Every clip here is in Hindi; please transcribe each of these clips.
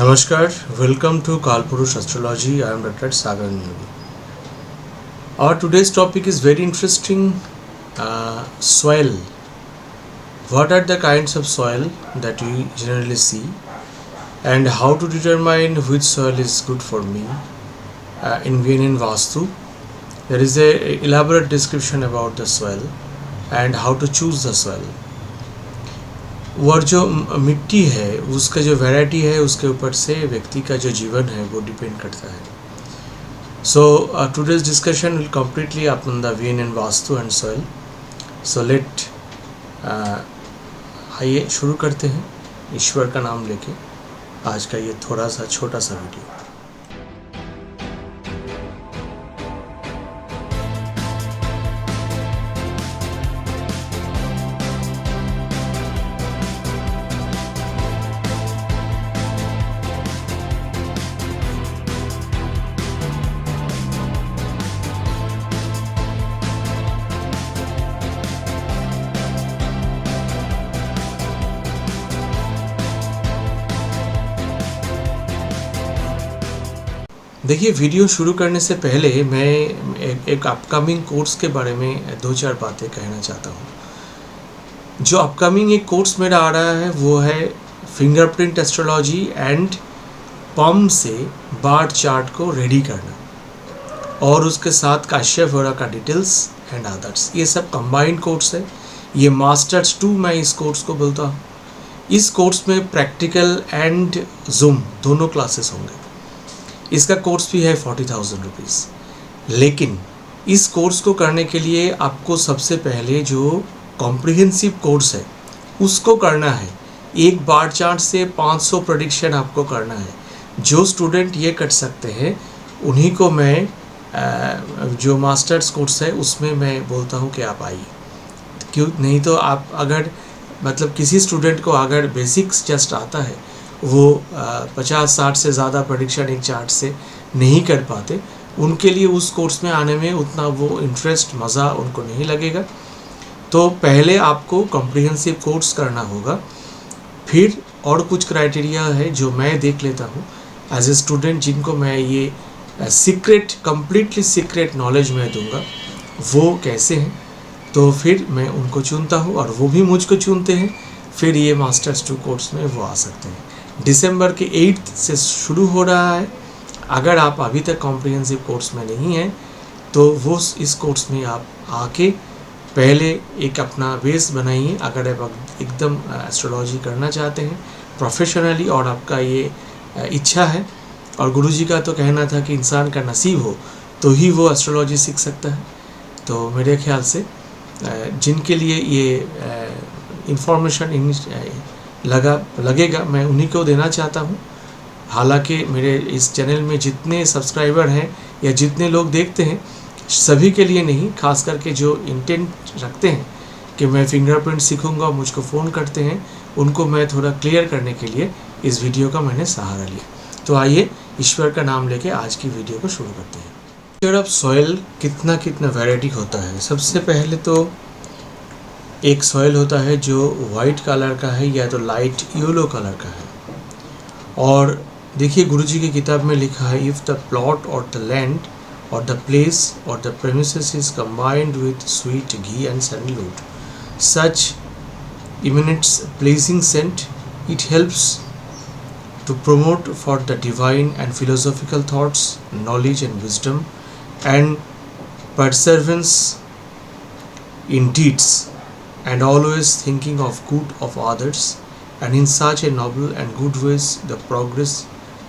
Namaskar, welcome to Kalpurush Astrology. I am Dr. Sagar Nyogi. Our today's topic is very interesting. Soil. What are the kinds of soil that we generally see, and how to determine which soil is good for me in VNN Vastu? There is a elaborate description about the soil and how to choose the soil. और जो मिट्टी है उसका जो वैरायटी है उसके ऊपर से व्यक्ति का जो जीवन है वो डिपेंड करता है. So today's discussion will completely upon the VNN vastu and soil. So let आइए शुरू करते हैं ईश्वर का नाम लेके आज का ये थोड़ा सा छोटा सा वीडियो. देखिए, वीडियो शुरू करने से पहले मैं एक अपकमिंग कोर्स के बारे में दो चार बातें कहना चाहता हूँ. जो अपकमिंग एक कोर्स मेरा आ रहा है वो है फिंगरप्रिंट एस्ट्रोलॉजी एंड पम से बार्ट चार्ट को रेडी करना और उसके साथ काश्यप वगैरह का डिटेल्स एंड अदर्स. ये सब कंबाइंड कोर्स है. ये मास्टर्स 2 मैं इस कोर्स को बोलता हूँ. इस कोर्स में प्रैक्टिकल एंड जूम दोनों क्लासेस होंगे. इसका कोर्स भी है 40,000 रुपीज़. लेकिन इस कोर्स को करने के लिए आपको सबसे पहले जो कॉम्प्रिहेंसिव कोर्स है उसको करना है. एक बार चार्ट से 500 प्रेडिक्शन आपको करना है. जो स्टूडेंट ये कर सकते हैं उन्हीं को मैं जो मास्टर्स कोर्स है उसमें मैं बोलता हूँ कि आप आइए. क्यों नहीं तो आप अगर मतलब किसी स्टूडेंट को अगर बेसिक्स जस्ट आता है वो 50-60 से ज़्यादा प्रेडिक्शन एक चार्ट से नहीं कर पाते, उनके लिए उस कोर्स में आने में उतना वो इंटरेस्ट मज़ा उनको नहीं लगेगा. तो पहले आपको कॉम्प्रिहेंसिव कोर्स करना होगा. फिर और कुछ क्राइटेरिया है जो मैं देख लेता हूँ एज ए स्टूडेंट, जिनको मैं ये सीक्रेट कम्प्लीटली सीक्रेट नॉलेज मैं दूंगा वो कैसे हैं. तो फिर मैं उनको चुनता हूँ और वो भी मुझको चुनते हैं. फिर ये मास्टर्स 2 कोर्स में वो आ सकते हैं. दिसंबर के 8 से शुरू हो रहा है. अगर आप अभी तक कॉम्प्रिहेंसिव कोर्स में नहीं हैं तो वो इस कोर्स में आप आके पहले एक अपना बेस बनाइए. अगर आप एकदम एस्ट्रोलॉजी करना चाहते हैं प्रोफेशनली और आपका ये इच्छा है, और गुरुजी का तो कहना था कि इंसान का नसीब हो तो ही वो एस्ट्रोलॉजी सीख सकता है. तो मेरे ख्याल से जिनके लिए ये इंफॉर्मेशन लगेगा मैं उन्हीं को देना चाहता हूँ. हालांकि मेरे इस चैनल में जितने सब्सक्राइबर हैं या जितने लोग देखते हैं सभी के लिए नहीं, खास करके जो इंटेंट रखते हैं कि मैं फिंगरप्रिंट सीखूंगा मुझको फ़ोन करते हैं, उनको मैं थोड़ा क्लियर करने के लिए इस वीडियो का मैंने सहारा लिया. तो आइए ईश्वर का नाम लेके आज की वीडियो को शुरू करते हैं. फिर अब सॉइल कितना वैरायटी होता है. सबसे पहले तो एक सॉइल होता है जो वाइट कलर का है या तो लाइट येलो कलर का है. और देखिए, गुरुजी की किताब में लिखा है, इफ़ द प्लॉट और द लैंड और द प्लेस और the premises is combined with sweet ghee and sandalwood such emanates pleasing scent, it helps to promote for the divine and philosophical thoughts, knowledge and wisdom, and perseverance in deeds, and always thinking of good of others, and in such a noble and good ways the progress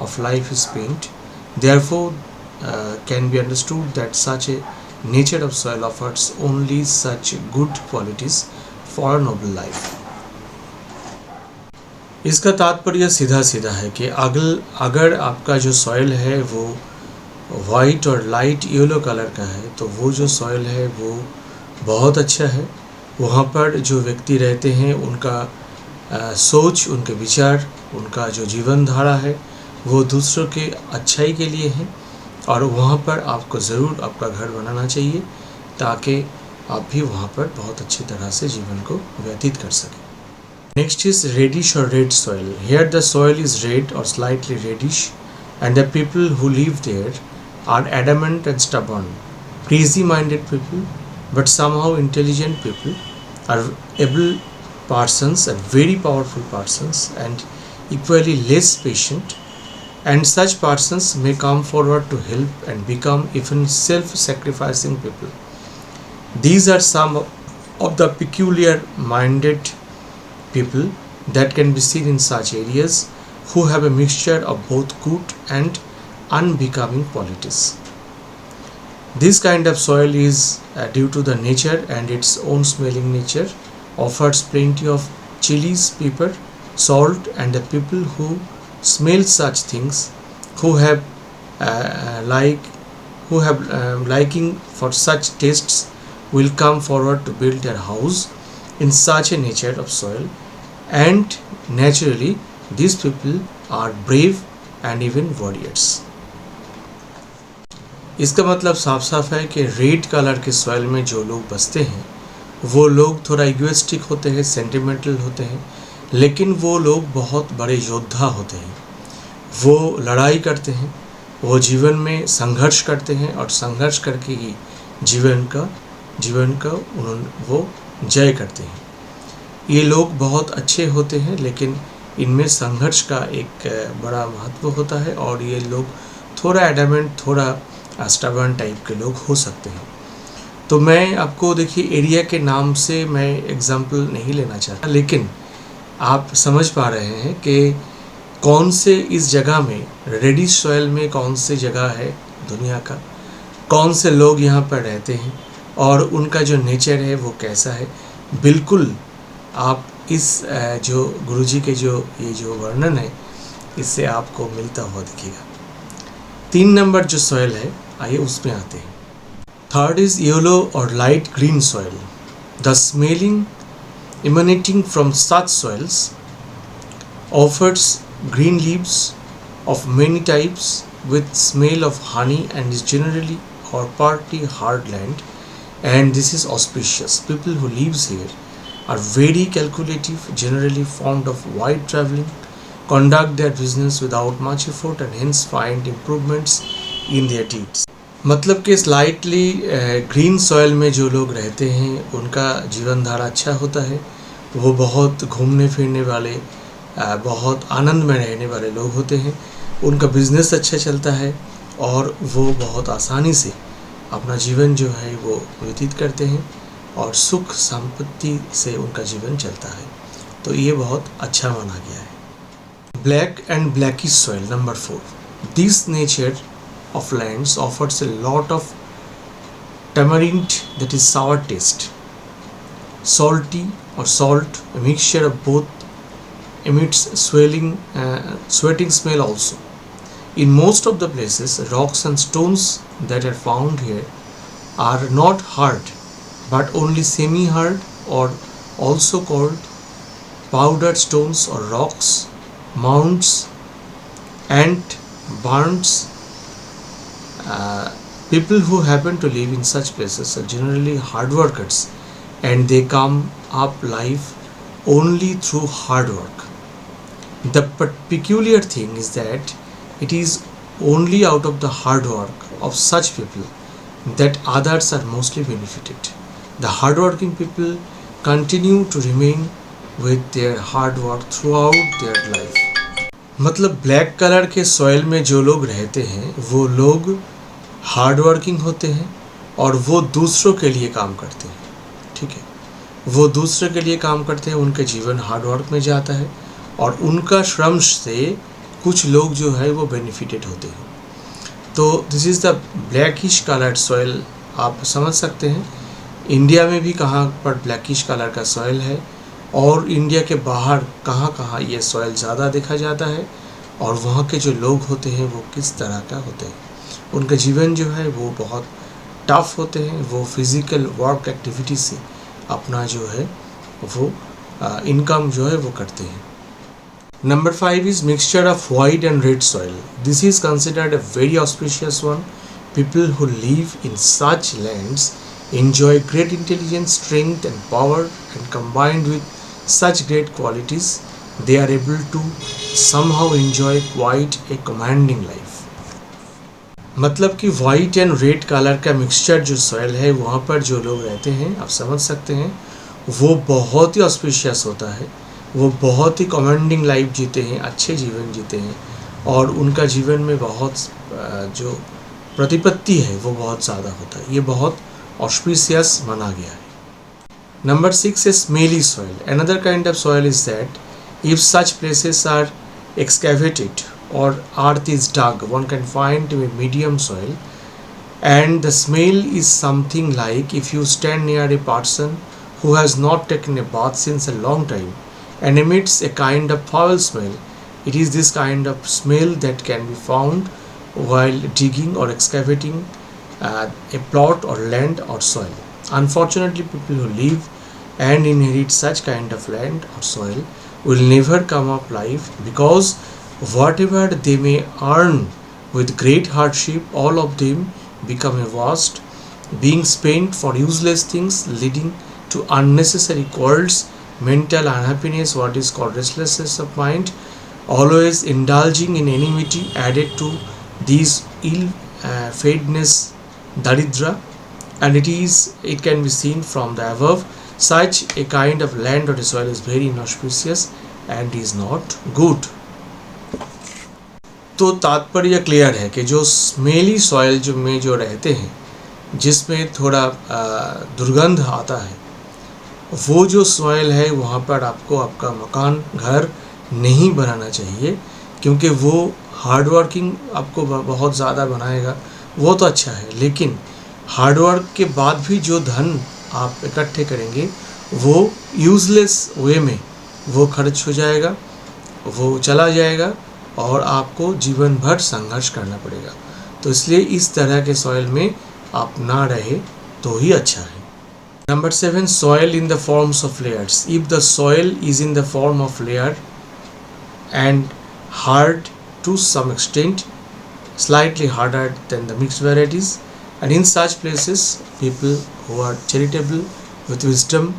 of life is spent. Therefore can be understood that such a nature of soil offers only such good qualities for a noble life. इसका तात्पर्य सीधा सीधा है कि अगर आपका जो सॉइल है वो वाइट और लाइट येलो कलर का है तो वो जो सॉइल है वो बहुत अच्छा है. वहाँ पर जो व्यक्ति रहते हैं उनका सोच, उनके विचार, उनका जो जीवन धारा है वो दूसरों के अच्छाई के लिए है. और वहाँ पर आपको ज़रूर आपका घर बनाना चाहिए ताकि आप भी वहाँ पर बहुत अच्छी तरह से जीवन को व्यतीत कर सकें. Next is reddish or red soil. Here the soil is red or slightly reddish, and the people who live there are adamant and stubborn, crazy minded people, but somehow intelligent people, are able persons and very powerful persons, and equally less patient, and such persons may come forward to help and become even self-sacrificing people. These are some of the peculiar minded people that can be seen in such areas, who have a mixture of both good and unbecoming qualities. This kind of soil is due to the nature and its own smelling nature, offers plenty of chilies, pepper, salt, and the people who smell such things, who have like who have liking for such tastes, will come forward to build their house in such a nature of soil, and naturally these people are brave and even warriors. इसका मतलब साफ साफ है कि रेड कलर के सॉइल में जो लोग बसते हैं वो लोग थोड़ा इगोइस्टिक होते हैं, सेंटिमेंटल होते हैं, लेकिन वो लोग बहुत बड़े योद्धा होते हैं। वो लड़ाई करते हैं, वो जीवन में संघर्ष करते हैं, और संघर्ष करके ही जीवन का वो जय करते हैं। ये लोग बहुत अच्छे होते हैं, लेकिन इनमें संघर्ष का एक बड़ा महत्व होता है, और ये लोग थोड़ा एडमेंट, थोड़ा स्टबर्न टाइप के लोग हो सकते हैं। तो मैं आपको देखिए एरिया के नाम से मैं एग्जाम्पल नहीं लेना चाहता, लेकिन आप समझ पा रहे हैं कि कौन से इस जगह में रेडिश सॉइल में कौन सी जगह है दुनिया का, कौन से लोग यहाँ पर रहते हैं, और उनका जो नेचर है वो कैसा है। बिल्कुल आप इस जो गुरुजी के ये जो वर्णन है, इससे आपको मिलता हुआ दिखेगा। 3 नंबर जो सॉइल है, आइए उसमें आते हैं। थर्ड इज येलो और light green soil. The smelling emanating from such soils offers green leaves of many types with smell of honey, and is generally or partly hard land, and this is auspicious. People who lives here are very calculative, generally fond of wide traveling, conduct their business without much effort, and hence find improvements in their deeds. मतलब कि स्लाइटली ग्रीन सॉइल में जो लोग रहते हैं उनका जीवन धारा अच्छा होता है। वो बहुत घूमने फिरने वाले, बहुत आनंद में रहने वाले लोग होते हैं। उनका बिजनेस अच्छा चलता है, और वो बहुत आसानी से अपना जीवन जो है वो व्यतीत करते हैं, और सुख संपत्ति से उनका जीवन चलता है। तो ये बहुत अच्छा माना गया है। Black and blackish soil number 4। This nature of lands offers a lot of tamarind, that is sour taste, salty or salt, a mixture of both, emits sweating smell also. In most of the places, rocks and stones that are found here are not hard but only semi hard, or also called powdered stones or rocks, mounds and burns. People who happen to live in such places are generally hard workers, and they come up life only through hard work. The peculiar thing is that it is only out of the hard work of such people that others are mostly benefited. The hardworking people continue to remain with their hard work throughout their life. मतलब ब्लैक कलर के सॉइल में जो लोग रहते हैं वो लोग हार्ड वर्किंग होते हैं, और वो दूसरों के लिए काम करते हैं। ठीक है, वो दूसरे के लिए काम करते हैं, उनके जीवन हार्ड वर्क में जाता है, और उनका श्रम से कुछ लोग जो है वो बेनिफिटेड होते हैं। तो this is the blackish coloured soil. आप समझ सकते हैं इंडिया में भी कहाँ पर ब्लैकिश कलर का सॉइल है, और इंडिया के बाहर कहाँ कहाँ ये सॉइल ज़्यादा देखा जाता है, और वहाँ के जो लोग होते हैं वो किस तरह का होते हैं। उनका जीवन जो है वो बहुत टफ होते हैं, वो फिज़िकल वर्क एक्टिविटी से अपना जो है वो इनकम जो है वो करते हैं। Number 5 is mixture of white and red soil. This is considered a very auspicious one. People who live in such lands enjoy great intelligence, strength and power, and combined with such great qualities, they are able to somehow enjoy quite a commanding life. मतलब कि वाइट एंड रेड कलर का मिक्सचर जो सॉइल है वहाँ पर जो लोग रहते हैं, आप समझ सकते हैं, वो बहुत ही ऑस्पिशियस होता है, वो बहुत ही कमांडिंग लाइफ जीते हैं, अच्छे जीवन जीते हैं, और उनका जीवन में बहुत जो प्रतिपत्ति है वो बहुत ज़्यादा होता है. ये बहुत ऑस्पिशियस माना गया है. Number 6 is smelly soil. Another kind of soil is that if such places are excavated or earth is dug, one can find a medium soil, and the smell is something like if you stand near a person who has not taken a bath since a long time and emits a kind of foul smell. It is this kind of smell that can be found while digging or excavating a plot or land or soil. Unfortunately, people who live and inherit such kind of land or soil will never come up life, because whatever they may earn with great hardship, all of them become a waste, being spent for useless things, leading to unnecessary quarrels, mental unhappiness, what is called restlessness of mind, always indulging in enmity, added to these ill-fadedness, daridra, and it can be seen from the above. Such a kind of land or soil is very inauspicious and is not good. तो तात्पर्य क्लियर है कि जो स्मेली सॉइल जो में जो रहते हैं, जिसमें थोड़ा दुर्गंध आता है, वो जो सॉइल है वहाँ पर आपको आपका मकान घर नहीं बनाना चाहिए, क्योंकि वो हार्डवर्किंग आपको बहुत ज़्यादा बनाएगा. वो तो अच्छा है, लेकिन हार्डवर्क के बाद भी जो धन आप इकट्ठे करेंगे वो यूज़लेस वे में वो खर्च हो जाएगा, वो चला जाएगा, और आपको जीवन भर संघर्ष करना पड़ेगा. तो इसलिए इस तरह के सॉइल में आप ना रहे तो ही अच्छा है. Number 7, soil in the forms of layers. If the soil is in the form of layer and hard to some extent, slightly harder than the mixed varieties, and in such places people who are charitable with wisdom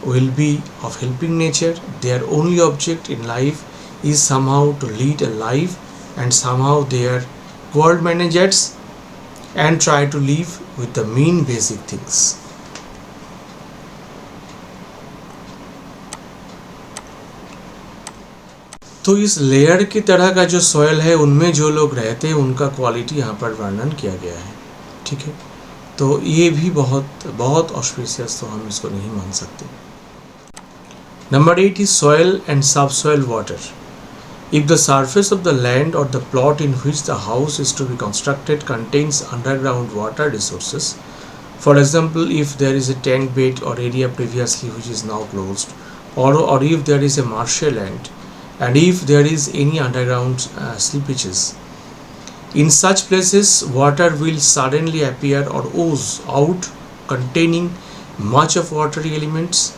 will be of helping nature. Their only object in life is somehow to lead a life, and somehow they are world managers and try to live with the main basic things. तो इस लेयर की तरह का जो सॉइल है उनमें जो लोग रहते हैं उनका क्वालिटी यहाँ पर वर्णन किया गया है. ठीक है, तो ये भी बहुत बहुत ऑस्पिशियस तो हम इसको नहीं मान सकते. Number 8 is soil and subsoil water. If the surface of the land or the plot in which the house is to be constructed contains underground water resources, for example, if there is a tank bed or area previously which is now closed, or if there is a marshy land, and if there is any underground slippages, in such places water will suddenly appear or ooze out containing much of watery elements.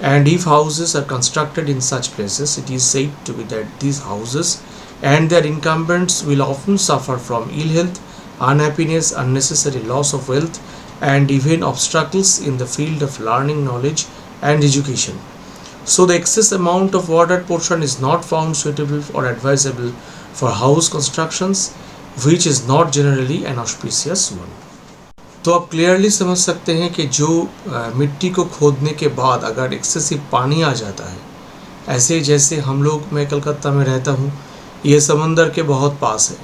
And if houses are constructed in such places, it is said to be that these houses and their incumbents will often suffer from ill health, unhappiness, unnecessary loss of wealth, and even obstacles in the field of learning, knowledge, and education. So the excess amount of water portion is not found suitable or advisable for house constructions, which is not generally an auspicious one. तो आप क्लियरली समझ सकते हैं कि जो मिट्टी को खोदने के बाद अगर एक्सेसिव पानी आ जाता है, ऐसे जैसे हम लोग, मैं कलकत्ता में रहता हूँ, ये समंदर के बहुत पास है,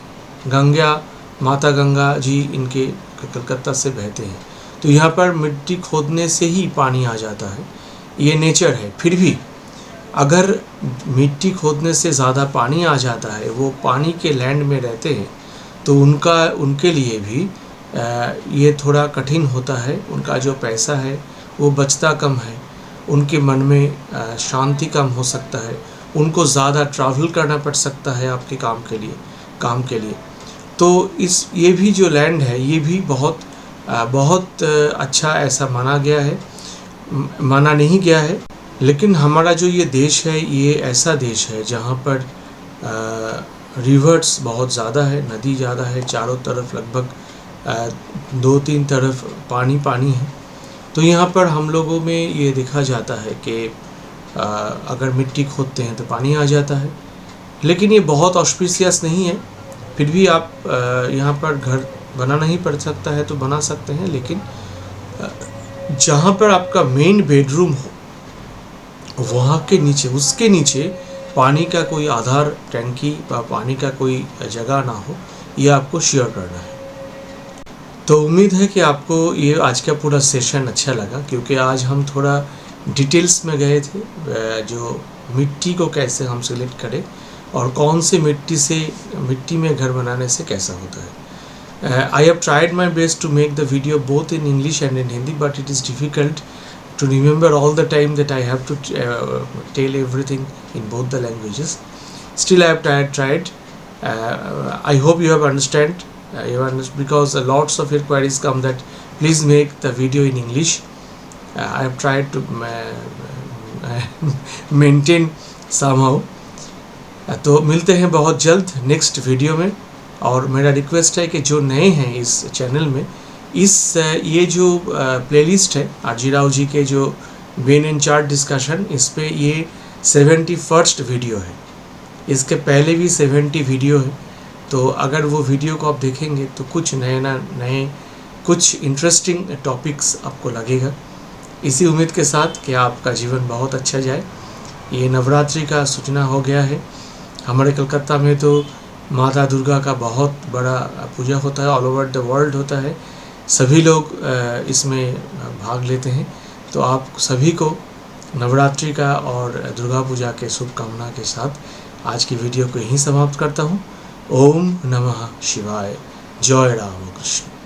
माता गंगा जी इनके कलकत्ता से बहते हैं, तो यहाँ पर मिट्टी खोदने से ही पानी आ जाता है, ये नेचर है. फिर भी अगर मिट्टी खोदने से ज़्यादा पानी आ जाता है, वो पानी के लैंड में रहते हैं, तो उनके लिए भी ये थोड़ा कठिन होता है. उनका जो पैसा है वो बचता कम है, उनके मन में शांति कम हो सकता है, उनको ज़्यादा ट्रैवल करना पड़ सकता है आपके काम के लिए. तो ये भी जो लैंड है ये भी बहुत अच्छा ऐसा माना नहीं गया है. लेकिन हमारा जो ये देश है ये ऐसा देश है जहाँ पर रिवर्स बहुत ज़्यादा है, नदी ज़्यादा है, चारों तरफ लगभग 2-3 तरफ पानी है. तो यहाँ पर हम लोगों में ये देखा जाता है कि अगर मिट्टी खोदते हैं तो पानी आ जाता है। लेकिन ये बहुत ऑस्पिशियस नहीं है, फिर भी आप यहाँ पर घर बनाना ही पड़ सकता है तो बना सकते हैं। लेकिन जहाँ पर आपका मेन बेडरूम हो वहाँ के नीचे, उसके नीचे पानी का कोई आधार टैंकी या पानी का कोई जगह ना हो, ये आपको श्योर करना है। तो उम्मीद है कि आपको ये आज का पूरा सेशन अच्छा लगा, क्योंकि आज हम थोड़ा डिटेल्स में गए थे, जो मिट्टी को कैसे हम सिलेक्ट करें और कौन से मिट्टी में घर बनाने से कैसा होता है। I have tried my best to make the video both in English and in Hindi, but it is difficult to remember all the time that I have to tell everything in both the languages. Still, I have tried. I hope you have understand. Because lots of your queries come that please make the video in English. I have tried to maintain somehow. तो मिलते हैं बहुत जल्द नेक्स्ट वीडियो में। और मेरा रिक्वेस्ट है कि जो नए हैं इस चैनल में, ये जो प्लेलिस्ट है आरजी राव जी के जो मेन एंड चार्ट डिस्कशन, इस पे ये 71st वीडियो है। इसके पहले भी 70 वीडियो है। तो अगर वो वीडियो को आप देखेंगे तो कुछ नए कुछ इंटरेस्टिंग टॉपिक्स आपको लगेगा। इसी उम्मीद के साथ कि आपका जीवन बहुत अच्छा जाए। ये नवरात्रि का सूचना हो गया है। हमारे कलकत्ता में तो माता दुर्गा का बहुत बड़ा पूजा होता है, ऑल ओवर द वर्ल्ड होता है। सभी लोग इसमें भाग लेते हैं। तो आप सभी को नवरात्रि का और दुर्गा पूजा के शुभकामना के साथ आज की वीडियो को यहीं समाप्त करता हूँ। ओम नमः शिवाय। जय राम कृष्ण।